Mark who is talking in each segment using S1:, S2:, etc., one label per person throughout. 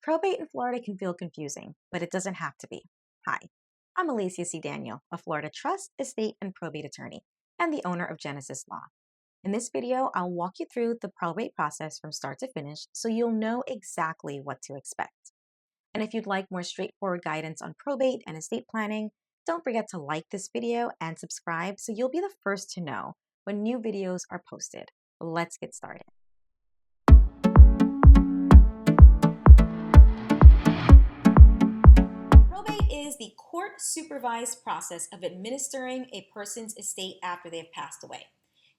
S1: Probate in Florida can feel confusing, but it doesn't have to be. Hi, I'm Alecia C. a Florida trust, estate, and probate attorney, and the owner of Genesis Law. In this video, I'll walk you through the probate process from start to finish so you'll know exactly what to expect. And if you'd like more straightforward guidance on probate and estate planning, don't forget to like this video and subscribe so you'll be the first to know when new videos are posted. Let's get started. Probate is the court-supervised process of administering a person's estate after they have passed away.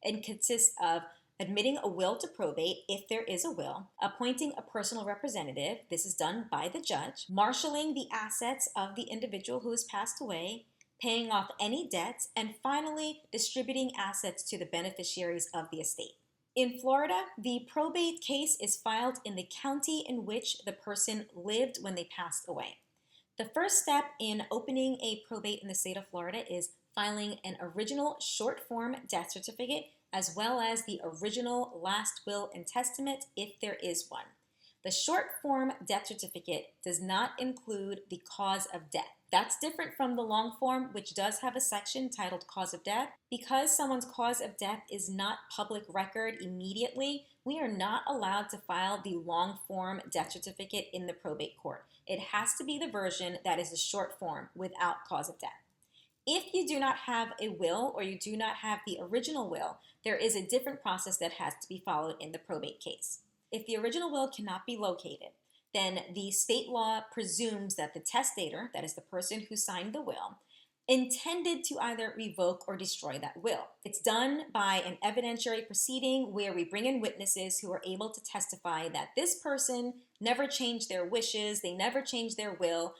S1: It consists of admitting a will to probate if there is a will, appointing a personal representative, this is done by the judge, marshaling the assets of the individual who has passed away, paying off any debts, and finally distributing assets to the beneficiaries of the estate. In Florida, the probate case is filed in the county in which the person lived when they passed away. The first step in opening a probate in the state of Florida is filing an original short form death certificate as well as the original last will and testament if there is one. The short form death certificate does not include the cause of death. That's different from the long form, which does have a section titled cause of death. Because someone's cause of death is not public record immediately, we are not allowed to file the long form death certificate in the probate court. It has to be the version that is a short form without cause of death. If you do not have a will or you do not have the original will, there is a different process that has to be followed in the probate case. If the original will cannot be located, then the state law presumes that the testator, that is the person who signed the will, intended to either revoke or destroy that will. It's done by an evidentiary proceeding where we bring in witnesses who are able to testify that this person never changed their wishes, they never changed their will.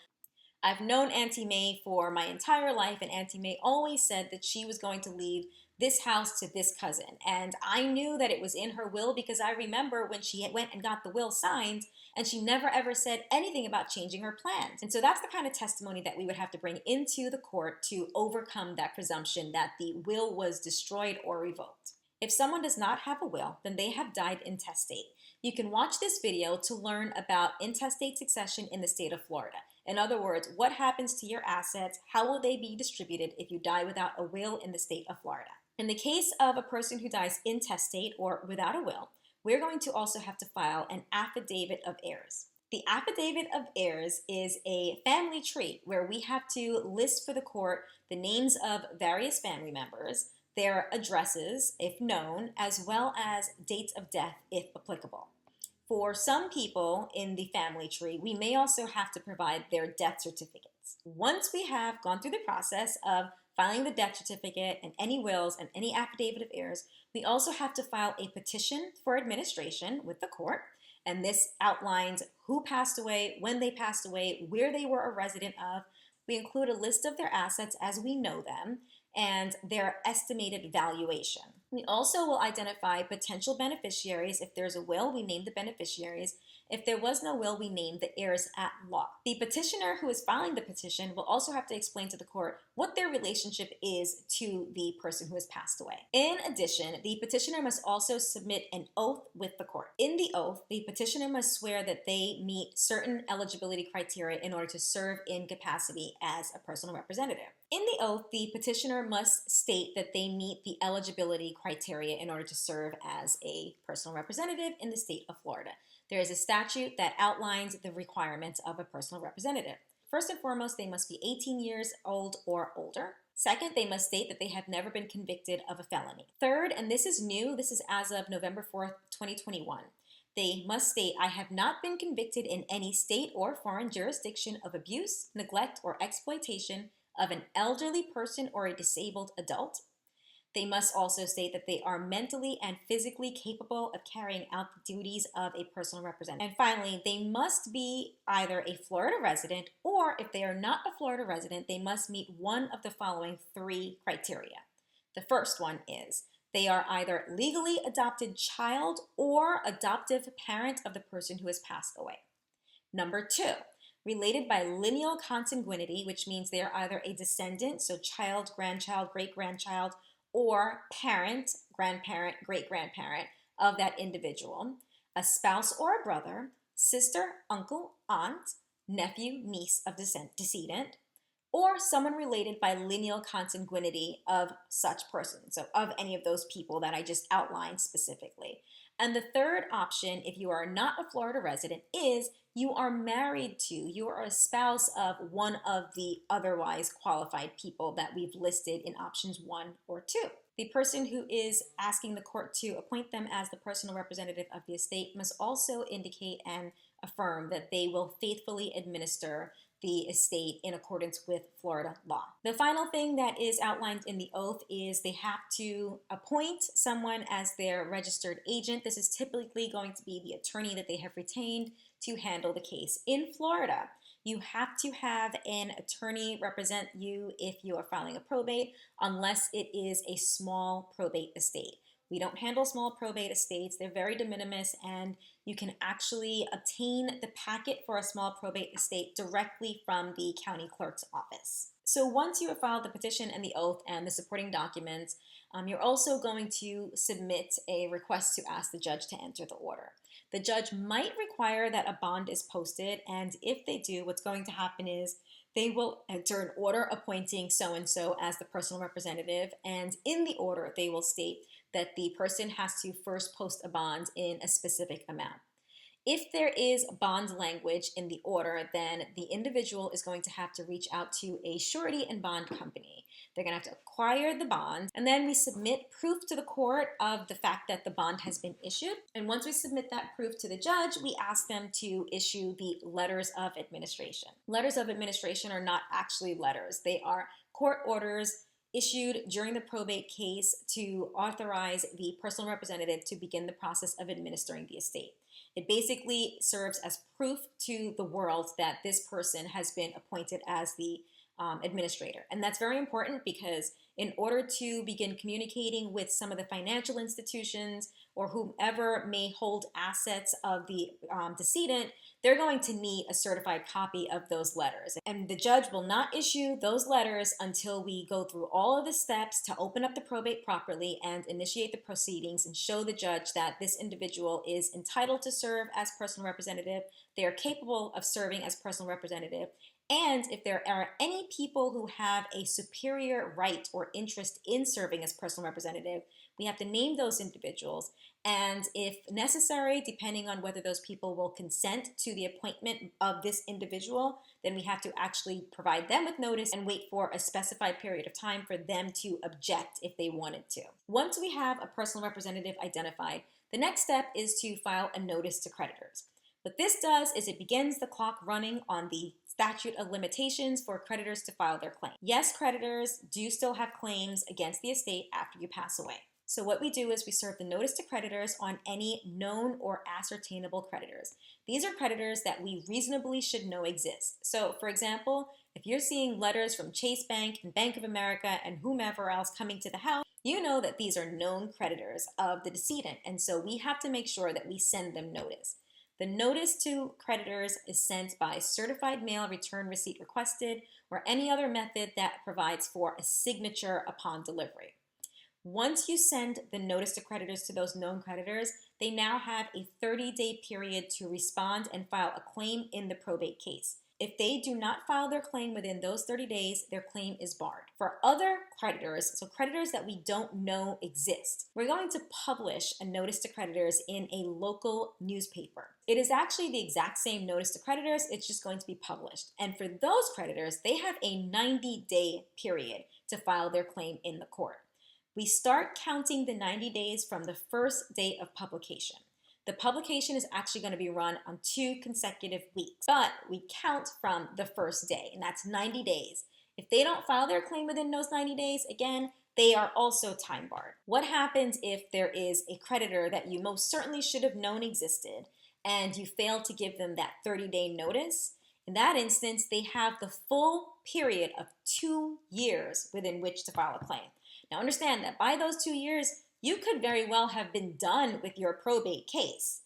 S1: I've known Auntie May for my entire life, and Auntie May always said that she was going to leave this house to this cousin. And I knew that it was in her will because I remember when she went and got the will signed and she never ever said anything about changing her plans. And so that's the kind of testimony that we would have to bring into the court to overcome that presumption that the will was destroyed or revoked. If someone does not have a will, then they have died intestate. You can watch this video to learn about intestate succession in the state of Florida. In other words, what happens to your assets? How will they be distributed if you die without a will in the state of Florida? In the case of a person who dies intestate or without a will, we're going to also have to file an affidavit of heirs. The affidavit of heirs is a family tree where we have to list for the court the names of various family members, their addresses, if known, as well as dates of death, if applicable. For some people in the family tree, we may also have to provide their death certificates. Once we have gone through the process of filing the death certificate and any wills and any affidavit of heirs, we also have to file a petition for administration with the court. And this outlines who passed away, when they passed away, where they were a resident of. We include a list of their assets as we know them and their estimated valuation. We also will identify potential beneficiaries. If there's a will, we name the beneficiaries. If there was no will, we name the heirs at law. The petitioner who is filing the petition will also have to explain to the court what their relationship is to the person who has passed away. In addition, the petitioner must also submit an oath with the court. In the oath, the petitioner must swear that they meet certain eligibility criteria in order to serve in capacity as a personal representative. In the oath, the petitioner must state that they meet the eligibility criteria in order to serve as a personal representative in the state of Florida. There is a statute that outlines the requirements of a personal representative. First and foremost, they must be 18 years old or older. Second, they must state that they have never been convicted of a felony. Third, and this is new, this is as of November 4th, 2021, they must state, I have not been convicted in any state or foreign jurisdiction of abuse, neglect, or exploitation of an elderly person or a disabled adult. They must also state that they are mentally and physically capable of carrying out the duties of a personal representative. And finally, they must be either a Florida resident, or if they are not a Florida resident, they must meet one of the following three criteria. The first one is they are either legally adopted child or adoptive parent of the person who has passed away. Number two, related by lineal consanguinity, which means they are either a descendant, so child, grandchild, great-grandchild, or parent, grandparent, great-grandparent of that individual, a spouse or a brother, sister, uncle, aunt, nephew, niece of decedent, or someone related by lineal consanguinity of such person, so of any of those people that I just outlined specifically. And the third option, if you are not a Florida resident, is you are married to, you are a spouse of one of the otherwise qualified people that we've listed in options 1 or 2. The person who is asking the court to appoint them as the personal representative of the estate must also indicate and affirm that they will faithfully administer the estate in accordance with Florida law. The final thing that is outlined in the oath is they have to appoint someone as their registered agent. This is typically going to be the attorney that they have retained to handle the case. In Florida, you have to have an attorney represent you if you are filing a probate, unless it is a small probate estate. We don't handle small probate estates. They're very de minimis, and you can actually obtain the packet for a small probate estate directly from the county clerk's office. So once you have filed the petition and the oath and the supporting documents, you're also going to submit a request to ask the judge to enter the order. The judge might require that a bond is posted, and if they do, what's going to happen is they will enter an order appointing so-and-so as the personal representative, and in the order they will state that the person has to first post a bond in a specific amount. If there is bond language in the order, then the individual is going to have to reach out to a surety and bond company. They're going to have to acquire the bond, and then we submit proof to the court of the fact that the bond has been issued. And once we submit that proof to the judge, we ask them to issue the letters of administration. Letters of administration are not actually letters. They are court orders issued during the probate case to authorize the personal representative to begin the process of administering the estate. It basically serves as proof to the world that this person has been appointed as the administrator. And that's very important because in order to begin communicating with some of the financial institutions or whomever may hold assets of the decedent, they're going to need a certified copy of those letters. And the judge will not issue those letters until we go through all of the steps to open up the probate properly and initiate the proceedings and show the judge that this individual is entitled to serve as personal representative, they are capable of serving as personal representative, and if there are any people who have a superior right or interest in serving as personal representative, we have to name those individuals. And if necessary, depending on whether those people will consent to the appointment of this individual, then we have to actually provide them with notice and wait for a specified period of time for them to object if they wanted to. Once we have a personal representative identified, the next step is to file a notice to creditors. What this does is it begins the clock running on the statute of limitations for creditors to file their claim. Yes, creditors do still have claims against the estate after you pass away. So what we do is we serve the notice to creditors on any known or ascertainable creditors. These are creditors that we reasonably should know exist. So for example, if you're seeing letters from Chase Bank and Bank of America and whomever else coming to the house, you know that these are known creditors of the decedent, and so we have to make sure that we send them notice. The notice to creditors is sent by certified mail, return receipt requested, or any other method that provides for a signature upon delivery. Once you send the notice to creditors to those known creditors, they now have a 30-day period to respond and file a claim in the probate case. If they do not file their claim within those 30 days, their claim is barred. For other creditors, so creditors that we don't know exist, we're going to publish a notice to creditors in a local newspaper. It is actually the exact same notice to creditors, it's just going to be published. And for those creditors, they have a 90-day period to file their claim in the court. We start counting the 90 days from the first date of publication. The publication is actually going to be run on 2 consecutive weeks, but we count from the first day, and that's 90 days. If they don't file their claim within those 90 days, again, they are also time barred. What happens if there is a creditor that you most certainly should have known existed and you fail to give them that 30-day notice? In that instance, they have the full period of 2 years within which to file a claim. Now understand that by those 2 years, you could very well have been done with your probate case.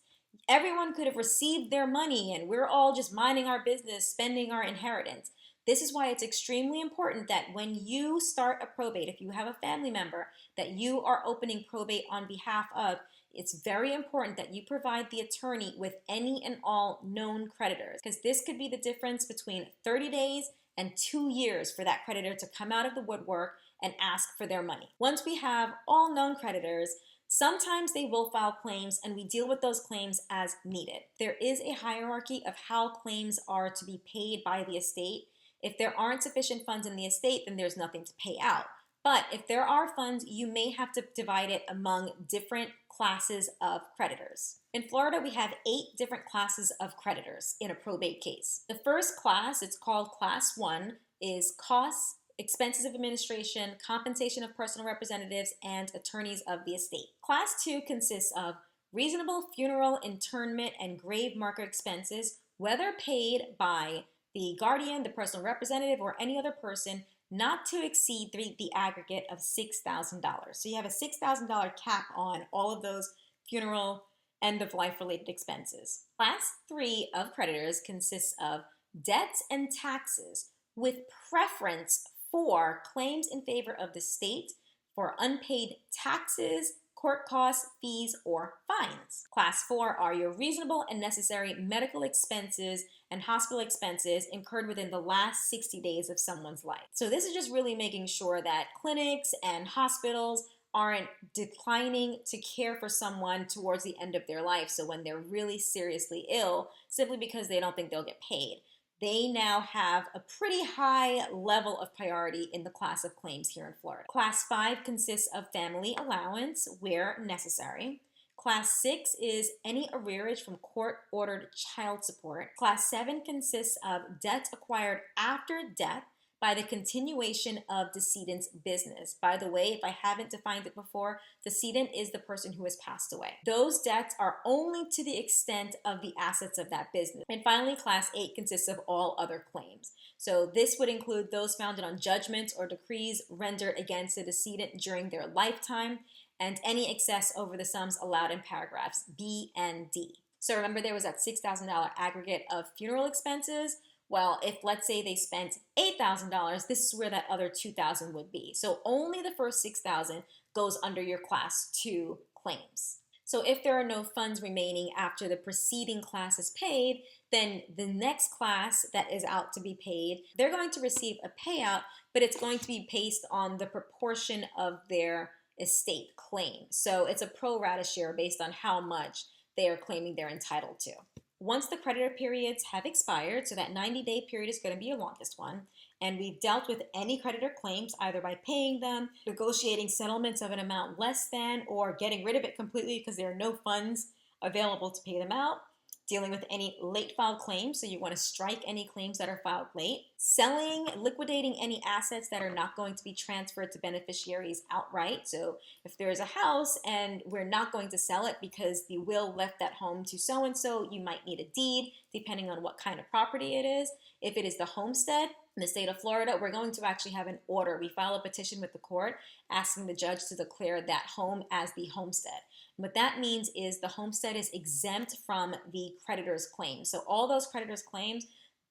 S1: Everyone could have received their money and we're all just minding our business, spending our inheritance. This is why it's extremely important that when you start a probate, if you have a family member that you are opening probate on behalf of, it's very important that you provide the attorney with any and all known creditors, because this could be the difference between 30 days and 2 years for that creditor to come out of the woodwork and ask for their money. Once we have all known creditors, sometimes they will file claims and we deal with those claims as needed. There is a hierarchy of how claims are to be paid by the estate. If there aren't sufficient funds in the estate, then there's nothing to pay out. But if there are funds, you may have to divide it among different classes of creditors. In Florida, we have 8 different classes of creditors in a probate case. The first class, it's called Class 1, is costs, expenses of administration, compensation of personal representatives, and attorneys of the estate. Class 2 consists of reasonable funeral, interment, and grave marker expenses, whether paid by the guardian, the personal representative, or any other person, not to exceed the aggregate of $6,000. So you have a $6,000 cap on all of those funeral, end-of-life related expenses. Class 3 of creditors consists of debts and taxes, with preference for claims in favor of the state for unpaid taxes, court costs, fees, or fines. Class 4 are your reasonable and necessary medical expenses and hospital expenses incurred within the last 60 days of someone's life. So this is just really making sure that clinics and hospitals aren't declining to care for someone towards the end of their life. So when they're really seriously ill, simply because they don't think they'll get paid, they now have a pretty high level of priority in the class of claims here in Florida. Class 5 consists of family allowance where necessary. Class 6 is any arrearage from court-ordered child support. Class 7 consists of debt acquired after death by the continuation of decedent's business. By the way, if I haven't defined it before, decedent is the person who has passed away. Those debts are only to the extent of the assets of that business. And finally, Class 8 consists of all other claims. So this would include those founded on judgments or decrees rendered against the decedent during their lifetime, and any excess over the sums allowed in paragraphs B and D. So remember, there was that $6,000 aggregate of funeral expenses. Well, if let's say they spent $8,000, this is where that other $2,000 would be. So only the first $6,000 goes under your Class 2 claims. So if there are no funds remaining after the preceding class is paid, then the next class that is out to be paid, they're going to receive a payout, but it's going to be based on the proportion of their estate claim. So it's a pro rata share based on how much they are claiming they're entitled to. Once the creditor periods have expired, so that 90-day period is going to be your longest one, and we've dealt with any creditor claims either by paying them, negotiating settlements of an amount less than, or getting rid of it completely because there are no funds available to pay them out, dealing with any late filed claims, so you want to strike any claims that are filed late, selling, liquidating any assets that are not going to be transferred to beneficiaries outright. So if there's a house and we're not going to sell it because the will left that home to so-and-so, you might need a deed depending on what kind of property it is. If it is the homestead in the state of Florida, we're going to actually have an order. We file a petition with the court asking the judge to declare that home as the homestead. What that means is the homestead is exempt from the creditor's claims. So all those creditors' claims,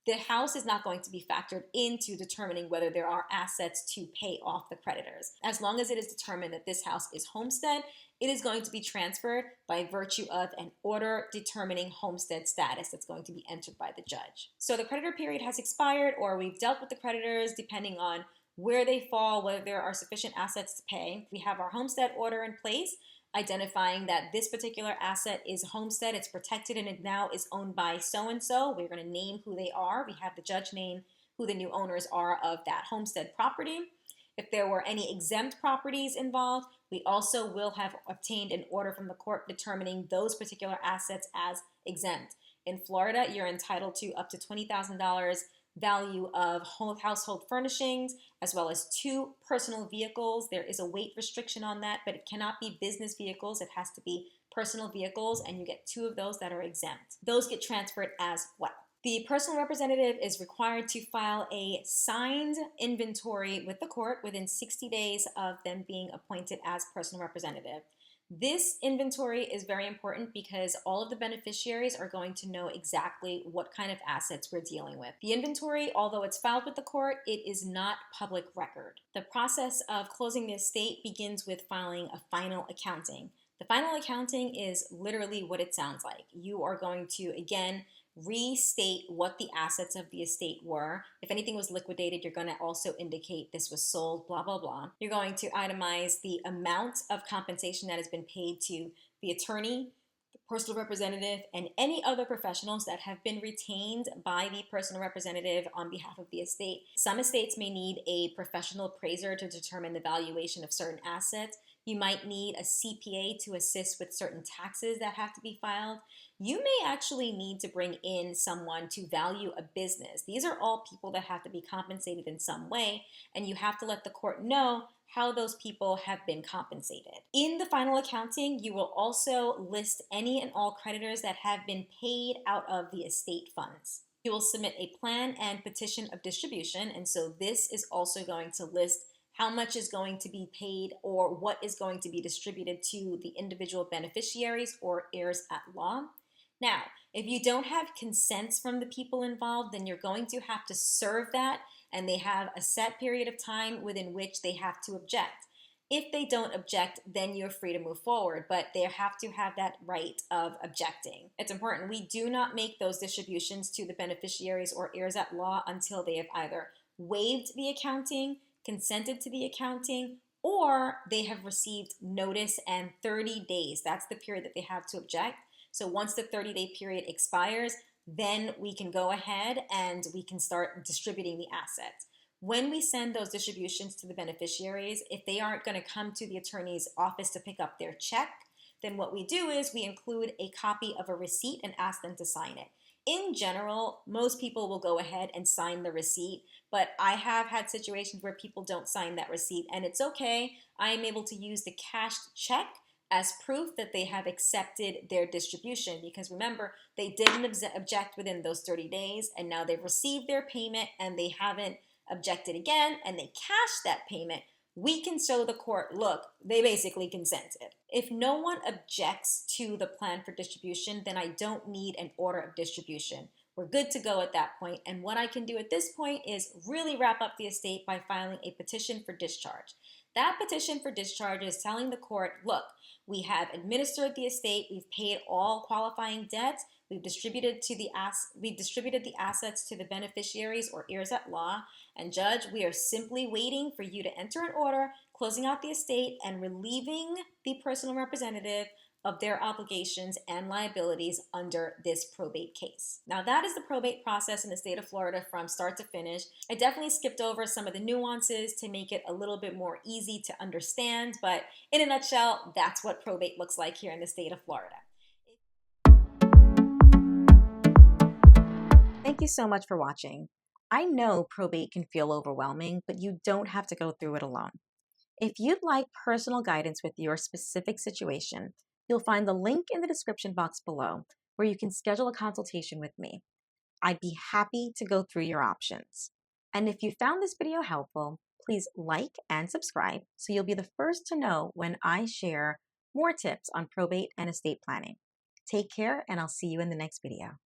S1: the house is not going to be factored into determining whether there are assets to pay off the creditors. As long as it is determined that this house is homestead, it is going to be transferred by virtue of an order determining homestead status that's going to be entered by the judge. So the creditor period has expired, or we've dealt with the creditors depending on where they fall, whether there are sufficient assets to pay. We have our homestead order in place, identifying that this particular asset is homestead, it's protected, and it now is owned by so-and-so. We're going to name who they are. We have the judge name who the new owners are of that homestead property. If there were any exempt properties involved, we also will have obtained an order from the court determining those particular assets as exempt. In Florida, you're entitled to up to $20,000 value of household furnishings, as well as 2 personal vehicles. There is a weight restriction on that, but it cannot be business vehicles. It has to be personal vehicles, and you get 2 of those that are exempt. Those get transferred as well. The personal representative is required to file a signed inventory with the court within 60 days of them being appointed as personal representative. This inventory is very important because all of the beneficiaries are going to know exactly what kind of assets we're dealing with. The inventory, although it's filed with the court, it is not public record. The process of closing the estate begins with filing a final accounting. The final accounting is literally what it sounds like. You are going to, again, restate what the assets of the estate were. If anything was liquidated, you're going to also indicate this was sold, blah, blah, blah. You're going to itemize the amount of compensation that has been paid to the attorney, the personal representative, and any other professionals that have been retained by the personal representative on behalf of the estate. Some estates may need a professional appraiser to determine the valuation of certain assets. You might need a CPA to assist with certain taxes that have to be filed. You may actually need to bring in someone to value a business. These are all people that have to be compensated in some way, and you have to let the court know how those people have been compensated. In the final accounting, you will also list any and all creditors that have been paid out of the estate funds. You will submit a plan and petition of distribution, and so this is also going to list how much is going to be paid or what is going to be distributed to the individual beneficiaries or heirs at law. Now, if you don't have consents from the people involved, then you're going to have to serve that, and they have a set period of time within which they have to object. If they don't object, then you're free to move forward, but they have to have that right of objecting. It's important. We do not make those distributions to the beneficiaries or heirs at law until they have either waived the accounting, consented to the accounting, or they have received notice and 30 days. That's the period that they have to object. So once the 30-day period expires, then we can go ahead and we can start distributing the assets. When we send those distributions to the beneficiaries, if they aren't going to come to the attorney's office to pick up their check, then what we do is we include a copy of a receipt and ask them to sign it. In general, most people will go ahead and sign the receipt, but I have had situations where people don't sign that receipt, and it's okay. I am able to use the cashed check as proof that they have accepted their distribution, because remember, they didn't object within those 30 days, and now they've received their payment and they haven't objected again, and they cashed that payment. We can show the court, look, they basically consented. If no one objects to the plan for distribution, then I don't need an order of distribution. We're good to go at that point. And what I can do at this point is really wrap up the estate by filing a petition for discharge. That petition for discharge is telling the court, look, we have administered the estate, we've paid all qualifying debts, we've distributed the assets to the beneficiaries or heirs at law, and judge, we are simply waiting for you to enter an order closing out the estate and relieving the personal representative of their obligations and liabilities under this probate case. Now, that is the probate process in the state of Florida from start to finish. I definitely skipped over some of the nuances to make it a little bit more easy to understand, but in a nutshell, that's what probate looks like here in the state of Florida. Thank you so much for watching. I know probate can feel overwhelming, but you don't have to go through it alone. If you'd like personal guidance with your specific situation, you'll find the link in the description box below where you can schedule a consultation with me. I'd be happy to go through your options. And if you found this video helpful, please like and subscribe so you'll be the first to know when I share more tips on probate and estate planning. Take care, and I'll see you in the next video.